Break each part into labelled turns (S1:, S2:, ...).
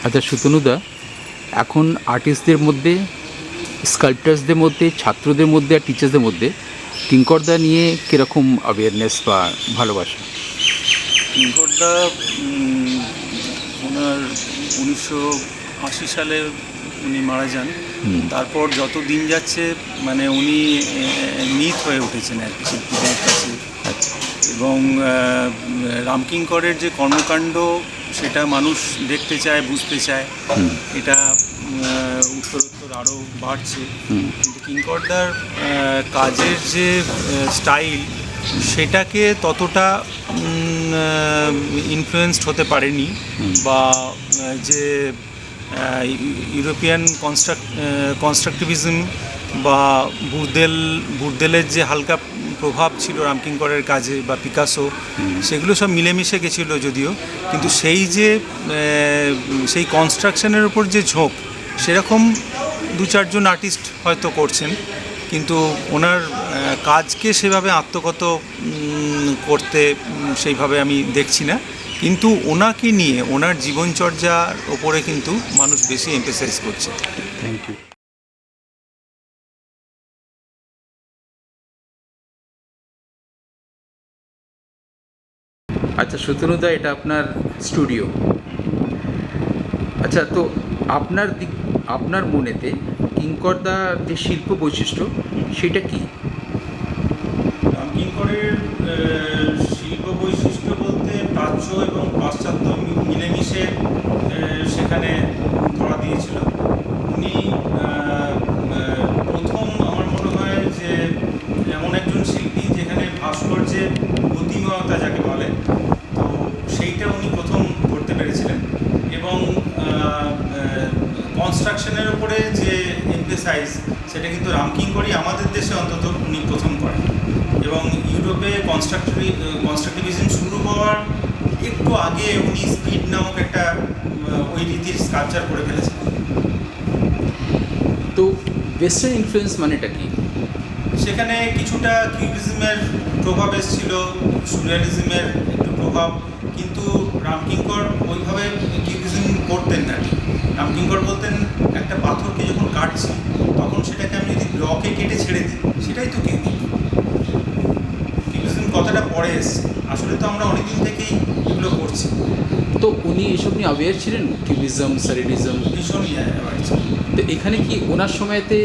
S1: আচ্ছা সুতনুদা, এখন আর্টিস্টদের মধ্যে, স্কাল্পটার্সদের মধ্যে, ছাত্রদের মধ্যে আর টিচার্সদের মধ্যে কিঙ্করদা নিয়ে কীরকম অ্যাওয়ারনেস বা ভালোবাসা?
S2: কিঙ্করদা ওনার 1980 সালে উনি মারা যান। তারপর যত দিন যাচ্ছে মানে উনি মিথ হয়ে উঠেছেন আর কি শিল্পীদের কাছে।
S1: আচ্ছা।
S2: এবং রামকিঙ্করের যে কর্মকাণ্ড সেটা মানুষ দেখতে চায়, বুঝতে চায়। এটা উত্তরোত্তর আরও বাড়ছে। কিন্তু কিঙ্করদার কাজের যে স্টাইল সেটাকে ততটা ইনফ্লুয়েন্সড হতে পারেনি, বা যে ইউরোপিয়ান কনস্ট্রাকটিভিজম বা বুরদেলের যে হালকা প্রভাব ছিল রামকিঙ্করের কাজে বা পিকাসো, সেগুলো সব মিলেমিশে গেছিলো যদিও, কিন্তু সেই কনস্ট্রাকশনের উপর যে ঝোঁক সেরকম 2-4জন আর্টিস্ট হয়তো করছেন, কিন্তু ওনার কাজকে সেভাবে আত্মগত করতে সেইভাবে আমি দেখছি না। কিন্তু ওনাকে নিয়ে ওনার জীবনচর্যার ওপরে কিন্তু মানুষ বেশি এমফেসাইজ করছে।
S1: Thank you. আচ্ছা সুতনুদা, এটা আপনার স্টুডিও। আচ্ছা, তো আপনার মনেতে কিঙ্করদার যে শিল্প বৈশিষ্ট্য সেটা কি?
S2: রামকিঙ্করের শিল্প বৈশিষ্ট্য বলতে প্রাচ্য এবং পাশ্চাত্য মিলেমিশে সেখানে ধরা দিয়েছিল। উনি প্রথম আমার মনে হয় যে এমন একজন শিল্পী যেখানে ভাস্কর্যের গতিময়তা যাকে বলে, তো সেইটা উনি প্রথম করতে পেরেছিলেন। এবং কনস্ট্রাকশনের উপরে যে এমফেসাইজ সেটা কিন্তু রামকিঙ্করই আমাদের দেশে অন্তত উনি প্রথম করেন। এবং ইউরোপে কনস্ট্রাকটিভিজম শুরু হওয়ার একটু আগে উনি স্পিড নামক একটা ওই রীতির স্কাল্পচার করে ফেলেছেন।
S1: তো ওয়েস্টার্ন ইনফ্লুয়েন্স মানেটা কি?
S2: সেখানে কিছুটা কিউবিজমের প্রভাব এসেছিল, সুরিয়ালিজমের একটু প্রভাব, কিন্তু রামকিঙ্কর ওইভাবে কিউবিজম করতেন না। রামকিঙ্কর বলতেন একটা পাথরকে যখন কাটছি তখন সেটাকে আমি যদি ব্লকে কেটে ছেড়ে দিই সেটাই তো কিউবিজম কথাটা পরে এসছে। আসলে তো আমরা অনেকদিন থেকেই এগুলো করছি।
S1: তো উনি এসব নিয়ে অ্যাওয়্যার ছিলেন, কিউবিজম, সারিডিজম?
S2: ভীষণই আছে।
S1: তো এখানে কি ওনার সময়তে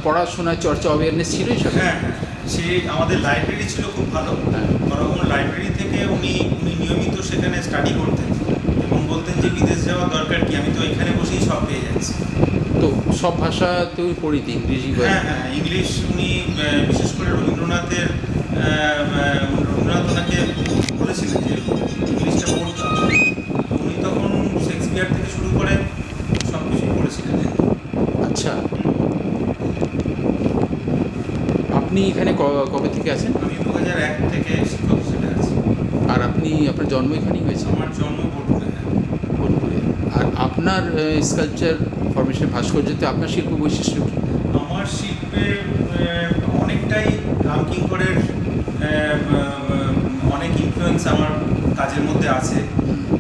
S1: পড়াশোনা, চর্চা, অ্যাওয়ারনেস ছিল এসব?
S2: হ্যাঁ, সে আমাদের লাইব্রেরি ছিল খুব ভালো। বরং লাইব্রেরি থেকে উনি নিয়মিত সেখানে স্টাডি করতেন এবং বলতেন যে বিদেশ যাওয়ার দরকার কি, আমি তো এখানে বসেই সব পেয়ে যাচ্ছি।
S1: তো সব ভাষা তো পড়িতে, ইংরেজি?
S2: হ্যাঁ, ইংলিশ উনি বিশেষ করে রবীন্দ্রনাথ ওনাকে বলেছিলেন যে ইংলিশটা পড়তে হবে। উনি তখন শেক্সপিয়ার থেকে শুরু করে সব কিছুই পড়েছিলেন।
S1: আচ্ছা, আপনি এখানে কবে থেকে আছেন?
S2: আমি 2001 থেকে শিক্ষক হিসেবে আছি।
S1: আর আপনার জন্ম এখানেই হয়েছে?
S2: আমার জন্ম বোলপুরে।
S1: বোলপুরে। আর আপনার স্কাল্পচার ফরমেশন, ভাস্কর্যতে আপনার শিল্প বৈশিষ্ট্য কী?
S2: আমার শিল্পে অনেকটাই রামকিঙ্করের অনেক ইনফ্লুয়েন্স আমার কাজের মধ্যে আছে,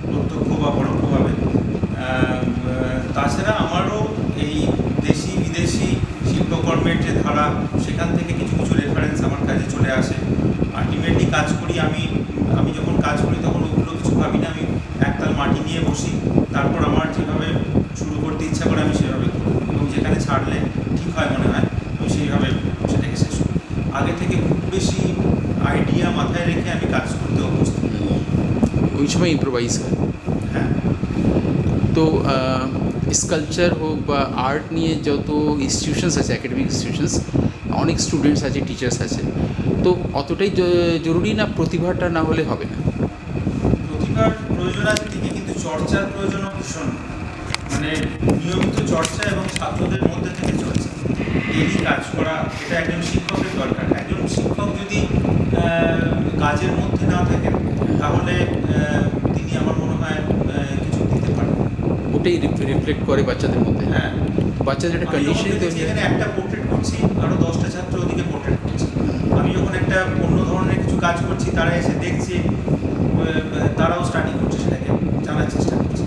S2: প্রত্যক্ষ বা পরোক্ষভাবে। তাছাড়া আমারও এই দেশি বিদেশি শিল্পকর্মের যে ধারা সেখান থেকে কিছু কিছু রেফারেন্স আমার কাজে চলে আসে। আলটিমেটলি কাজ করি আমি যখন কাজ করি তখন ওগুলো কিছু ভাবি না, আমি একতাল মাটি নিয়ে বসি, তারপর আমার যেভাবে শুরু করতে ইচ্ছা করে আমি সেভাবে করি, এবং যেখানে ছাড়লে ঠিক হয় মনে হয় আমি সেইভাবে সেটাকে শেষ করি। আগে থেকে খুব বেশি আইডিয়া মাথায় রেখে আমি কাজ করতে অভ্যস্ত।
S1: ওই সময় ইম্প্রোভাইজ হয়।
S2: হ্যাঁ।
S1: তো স্কাল্পচার হোক বা আর্ট নিয়ে যত ইনস্টিটিউশনস আছে, একাডেমিক ইনস্টিটিউশনস, অনেক স্টুডেন্টস আছে, টিচার্স আছে, তো অতটাই জরুরি না প্রতিভাটা না হলে হবে না?
S2: প্রতিভার প্রয়োজন আছে ঠিকই, কিন্তু চর্চার প্রয়োজনও ভীষণ। মানে নিয়মিত চর্চা এবং ছাত্রদের মধ্যে থেকে চর্চা, ডেইলি কাজ করা, এটা একজন শিক্ষকের দরকার। একজন শিক্ষক যদি কাজের মধ্যে না থাকেন তাহলে তিনি আমার মনে হয় কিছু দিতে পারেন।
S1: ওটাই রিফ্লেক্ট করে বাচ্চাদের মধ্যে।
S2: হ্যাঁ,
S1: বাচ্চাদের একটা কন্ডিশন তৈরি।
S2: এখানে একটা পোর্ট্রেট করছি, আরও 10টা ছাত্র ওদিকে পোর্ট্রেট করছে। আমি যখন একটা অন্য ধরনের কিছু কাজ করছি তারা এসে দেখছে, তারাও স্টাডি করছে, সেটাকে জানার চেষ্টা করছে।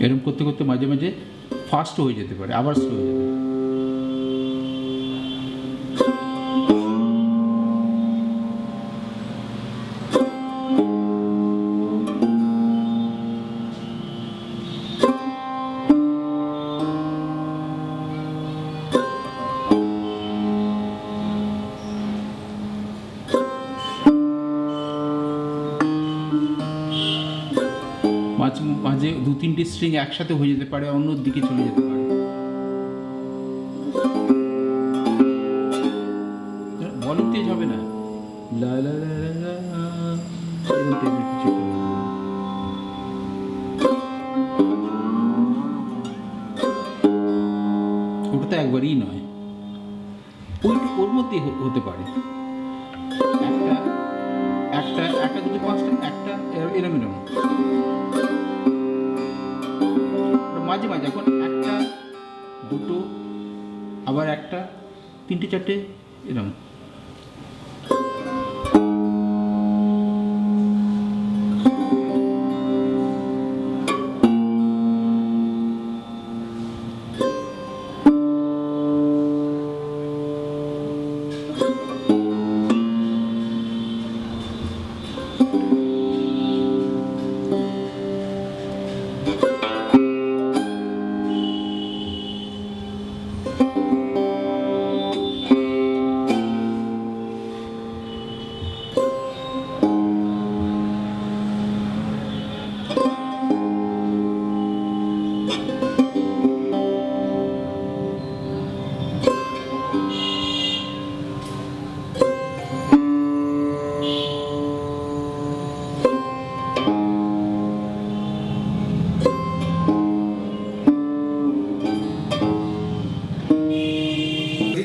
S1: এরকম করতে করতে মাঝে মাঝে ফাস্টও হয়ে যেতে পারে, আবার স্লো হয়ে যেতে পারে। মাঝে মাঝে 2-3টি স্ট্রিং একসাথে হয়ে যেতে পারে, অন্য দিকে চলে যেতে পারে। ভলিউম তেজ হবে না, লা লা লা লা লা, এরকম টাইপের কিছু একটা হবে। ওটা তো একবারই নয়, ওর মধ্যেই হতে পারে, একটা দুটো পাঁচটা, একটা এরম মাঝে মাঝে, এখন একটা দুটো, আবার একটা, তিনটে চারটে, এরকম।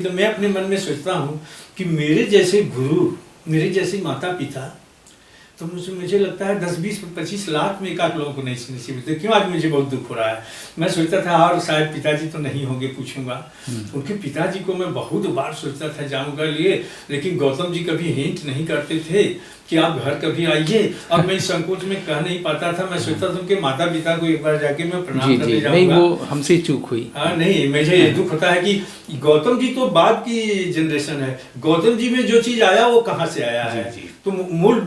S3: तो मैं अपने मन में सोचता हूँ कि मेरे जैसे गुरु, मेरे जैसे माता पिता, तो मुझे लगता है 10-20-25 लाख में एक आध लोगों को नहीं नसीब होते। क्यों आज मुझे बहुत दुख हो रहा है। मैं सोचता था और शायद पिताजी तो नहीं होंगे, पूछूंगा उनके पिताजी को। मैं बहुत बार सोचता था जाऊंगा लिए, लेकिन गौतम जी कभी हिंट नहीं करते थे कि आप घर कभी आइए, और मैं इस संकोच में कह नहीं पाता था। मैं सोचता था उनके माता पिता को एक बार जाके मैं प्रणाम करने जाऊंगा।
S1: नहीं, वो हमसे चूक हुई।
S3: हाँ नहीं, मुझे ये दुख होता है कि गौतम जी तो बाद की जनरेशन है, गौतम जी में जो चीज आया वो कहाँ से आया है। तो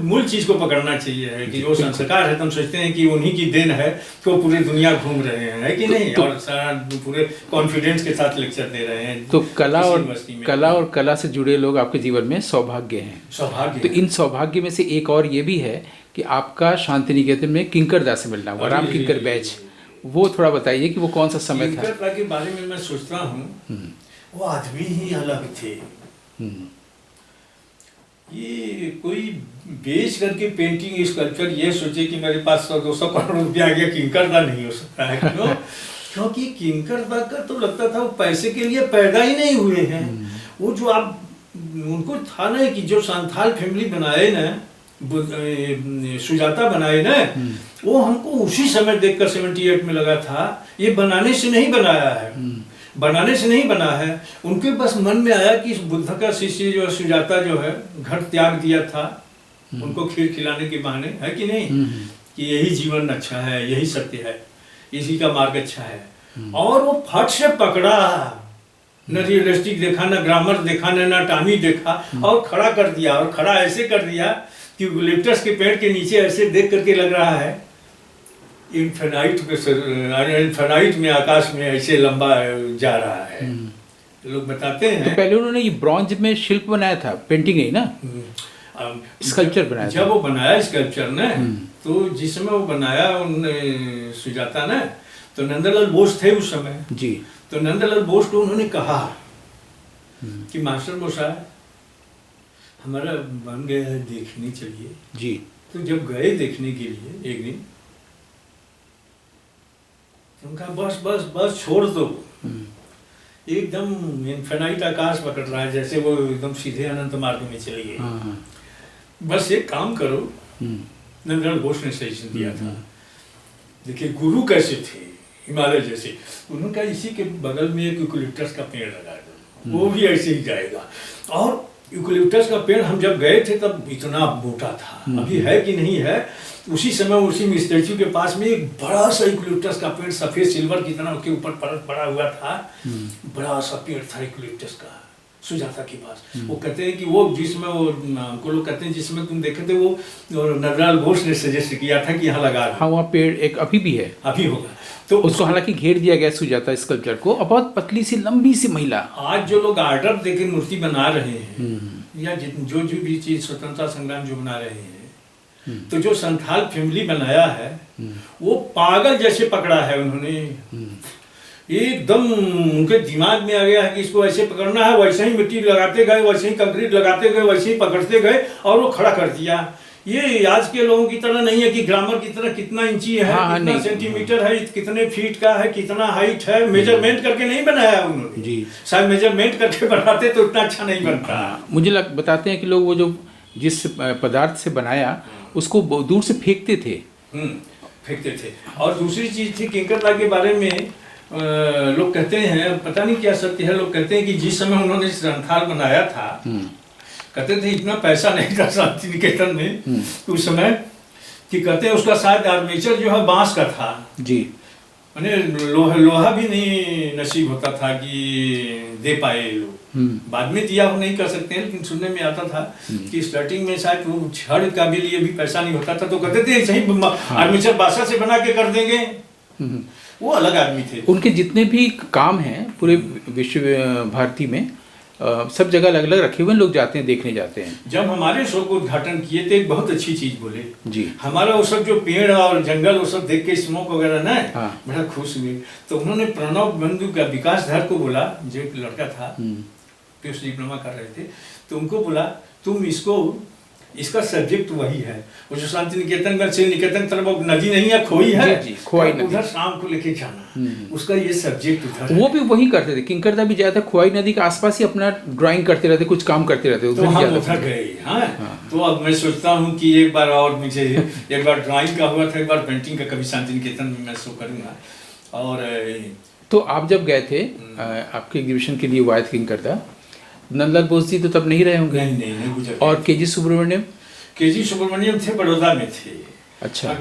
S3: मूल चीज को पकड़ना चाहिए है कि जो संस्कार है, तुम सोचते हैं कि उन्हीं की देन है कि वो पूरी दुनिया घूम रहे हैं, है कि नहीं, और सारा पूरे कॉन्फिडेंस के साथ लेक्चर दे रहे हैं।
S1: तो कला और कला से जुड़े लोग आपके जीवन में सौभाग्य हैं।
S3: सौभाग्य।
S1: तो इन सौभाग्य में से एक और ये भी है कि आपका शांति निकेतन में किंकर दास से मिलना हुआ, राम किंकर बैच, वो थोड़ा बताइए कि वो कौन सा समय था।
S3: किंकर के बारे में मैं सोचता हूँ, वो आदमी ही अलग थे। ये कोई बेच करके पेंटिंग स्कल्पचर ये सोचे कि मेरे पास 100-200 करोड़ रुपया आ गया, किंकर दा नहीं हो सकता है। क्यों? क्योंकि किंकर दा का तो लगता था वो पैसे के लिए पैदा ही नहीं हुए हैं। वो जो आप उनको था ना कि जो संथाल फैमिली बनाए ना, सुजाता बनाए ना, वो हमको उसी समय देखकर 78 में लगा था ये बनाने से नहीं बनाया है, बनाने से नहीं बना है। उनके बस मन में आया कि बुद्ध का शिष्य जो सुजाता जो है घर त्याग दिया था उनको खीर खिलाने के बहाने, है कि नहीं, कि यही जीवन अच्छा है, यही सत्य है, इसी का मार्ग अच्छा है। और वो फट से पकड़ा, न रियलिस्टिक देखा, न ग्रामर देखा, न एनाटॉमी देखा, और खड़ा कर दिया। और खड़ा ऐसे कर दिया कि यूकलिप्टस के पेड़ के नीचे ऐसे देख करके लग रहा है इन्फेनाइट में, आकाश में ऐसे लंबा जा रहा है। लोग बताते हैं।
S1: तो पहले उन्होंने ये ब्रॉन्ज में शिल्प बनाया था, पेंटिंग है ना, स्कल्पचर बनाया।
S3: जब वो बनाया स्कल्पचर ने, तो जिस समय वो बनाया उन सुजाता ने, तो नंदलाल बोस थे उस समय
S1: जी।
S3: तो नंदलाल बोस को उन्होंने कहा कि मास्टर बोस साहब हमारा मन गया है, देखने चलिए
S1: जी।
S3: तो जब गए देखने के लिए एक दिन, उनका बस बस बस छोड़ दो, एकदम इन्फिनाइट आकाश पकड़ रहा है, जैसे वो एकदम सीधे अनंत मार्ग में चले गए। बस एक काम करो, नंदलाल बोस ने सजेशन दिया था। देखिए गुरु कैसे थे, हिमालय जैसे, उन्होंने कहा इसी के बगल में एक यूकलिप्टस का पेड़ लगा दो, वो भी ऐसे ही जाएगा। और यूकलिप्टस का पेड़ हम जब गए थे तब इतना मोटा था, अभी है कि नहीं है उसी समय उसी स्टैचू के पास में एक बड़ा सा यूकलिप्टस का पेड़ सफेद सिल्वर की तरह उसके ऊपर परत पड़ा हुआ था, बड़ा सा पेड़ था यूकलिप्टस का सुजाता के पास। वो कहते हैं कि वो जिसमें वो को लोग कहते हैं जिसमें तुम देखे थे वो नंदलाल घोष ने सजेस्ट किया था कि यहाँ लगा दो।
S1: हाँ, वहाँ पेड़ एक अभी भी है,
S3: अभी होगा तो
S1: उसको हालांकि घेर दिया गया सुजाता स्कल्पचर को, और बहुत पतली सी लंबी सी महिला।
S3: आज जो लोग आर्डर देके मूर्ति बना रहे हैं या जो भी चीज स्वतंत्रता संग्राम जो बना रहे हैं, तो जो संथाल फैमिली बनाया है वो पागल जैसे पकड़ा है उन्होंने, एकदम उनके दिमाग में आ गया है कि इसको ऐसे पकड़ना है, वैसे ही मिट्टी लगाते गए, वैसे ही कंक्रीट लगाते गए, वैसे ही पकड़ते गए और वो खड़ा कर दिया। ये आज के लोगों की तरह नहीं है कि ग्रामर की तरह कितना इंची है, कितना सेंटीमीटर है, कितने फीट का है, कितना हाइट है, मेजरमेंट करके नहीं बनाया उन्होंने जी। शायद मेजरमेंट करके बनाते तो इतना अच्छा नहीं बनता।
S1: मुझे बताते हैं कि लोग वो जो जिस पदार्थ से बनाया उसको दूर से फेंकते थे,
S3: फेंकते थे। और दूसरी चीज थी किंकरदा के बारे में लोग कहते हैं, पता नहीं क्या सत्य है, लोग कहते हैं कि जिस समय उन्होंने संथाल बनाया था, कहते थे इतना पैसा नहीं था शांति निकेतन में उस समय, कि कहते हैं उसका शायद आर्मेचर जो है बांस का था
S1: जी,
S3: मैंने लोहा भी नहीं नसीब होता था कि दे पाए लोग। बाद में दिया वो नहीं कर सकते हैं, लेकिन सुनने में आता था कि स्टार्टिंग में शायद वो छड़ का भी लिए भी पैसा नहीं होता था, तो कहते थे सही आर्मेचर बासा से बना के कर देंगे। वो अलग आदमी थे।
S1: उनके जितने भी काम हैं पूरे विश्व भारती में सब जगह अलग अलग रखे हुए लोग जाते हैं, देखने जाते हैं।
S3: जब हमारे शो को उद्घाटन किए थे एक बहुत अच्छी चीज बोले
S1: जी,
S3: हमारा वो सब जो पेड़ और जंगल वो सब देख के स्मोक वगैरह ना,
S1: हाँ।
S3: बड़ा खुश हुए। तो उन्होंने प्रणव बंधु का विकास धर को बोला, जो एक लड़का था PhD डिप्लोमा कर रहे थे, तो उनको बोला तुम इसका सब्जेक्ट वही है, वो जो शांति निकेतन में से निकेतन तरफ नदी नहीं है, खोई है
S1: जी, खोई नदी,
S3: उधर शाम को लेके जाना, उसका ये सब्जेक्ट उधर
S1: वो भी वही करते थे। किंकरदा भी ज्यादा खोई नदी के आसपास ही अपना ड्राइंग करते रहते, कुछ काम करते रहते,
S3: तो हम उधर गए। हाँ, तो अब मैं सोचता हूँ कि एक बार और मुझे एक बार ड्राइंग का हुआ था, एक बार पेंटिंग का, कभी शांति निकेतन में मैं शो करूँगा। और
S1: तो आप जब गए थे आपके एग्जीबिशन के लिए वायद किंकरदा, नंदलाल बोस जी तो तब नहीं रहे होंगे?
S3: नहीं गुजर।
S1: और KG सुब्रमण्यम?
S3: KG सुब्रमण्यम थे, बड़ौदा में थे।
S1: अच्छा।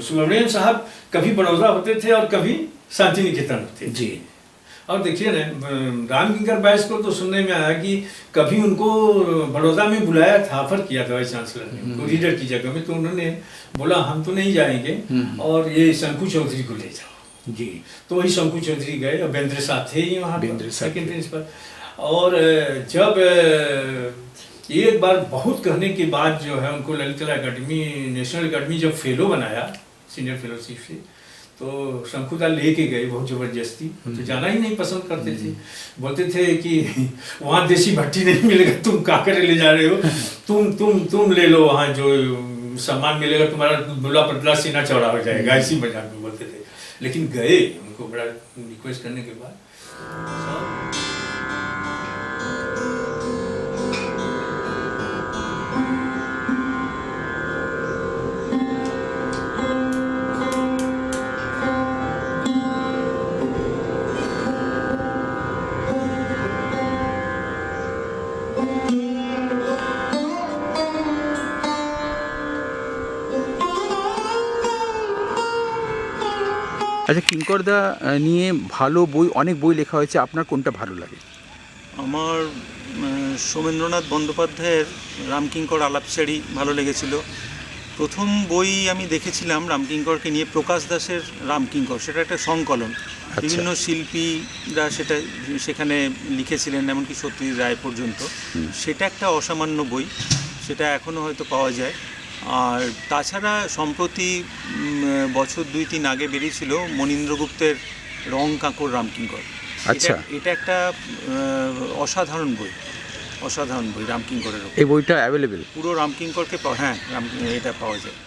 S3: सुब्रमण्यम साहब कभी बड़ौदा होते थे और कभी शांति निकेतन होते
S1: जी।
S3: और देखिए ना, राम किंकर बैस को तो सुनने में आया कि कभी उनको बड़ौदा में बुलाया था, ऑफर किया था वाइस चांसलर ने उनको रीडर की जगह में, तो उन्होंने बोला हम तो नहीं जाएंगे और ये शंकु चौधरी को ले जाओ जी। तो वही शंकु चौधरी गए और बेंद्रे साहब थे ही वहाँ सेकेंड प्रिंसिपल। और जब एक बार बहुत कहने के बाद जो है उनको ललित कला अकादमी, नेशनल अकादमी जब फेलो बनाया सीनियर फेलोशिप से, तो शंकुदा लेके गए बहुत जबरदस्ती, तो जाना ही नहीं पसंद करते थे, बोलते थे कि वहाँ देसी भट्टी नहीं मिलेगा, तुम काकर ले जा रहे हो, तुम ले लो, वहाँ जो सामान मिलेगा तुम्हारा दुबला पतला सीना चौड़ा हो जाएगा, ऐसी मजाक में बोलते थे। लेकिन गए उनको बड़ा रिक्वेस्ट करने के बाद।
S1: আচ্ছা, কিঙ্করদা নিয়ে ভালো বই, অনেক বই লেখা হয়েছে, আপনার কোনটা ভালো লাগে?
S4: আমার সোমেন্দ্রনাথ বন্দ্যোপাধ্যায়ের রামকিঙ্কর আলাপচারি ভালো লেগেছিল। প্রথম বই আমি দেখেছিলাম রামকিঙ্করকে নিয়ে প্রকাশ দাসের রামকিঙ্কর, সেটা একটা সংকলন, বিভিন্ন শিল্পীরা সেখানে লিখেছিলেন, এমনকি সত্যজিৎ রায় পর্যন্ত। সেটা একটা অসামান্য বই, সেটা এখনও হয়তো পাওয়া যায়। আর তাছাড়া সম্প্রতি বছর 2-3 আগে বেরিয়েছিল মনীন্দ্রগুপ্তের রং কাঁকর রামকিঙ্কর।
S1: আচ্ছা,
S4: এটা একটা অসাধারণ বই রামকিঙ্করের।
S1: এই বইটা অ্যাভেলেবেল?
S4: পুরো রামকিঙ্করকে, হ্যাঁ, এটা পাওয়া যায়।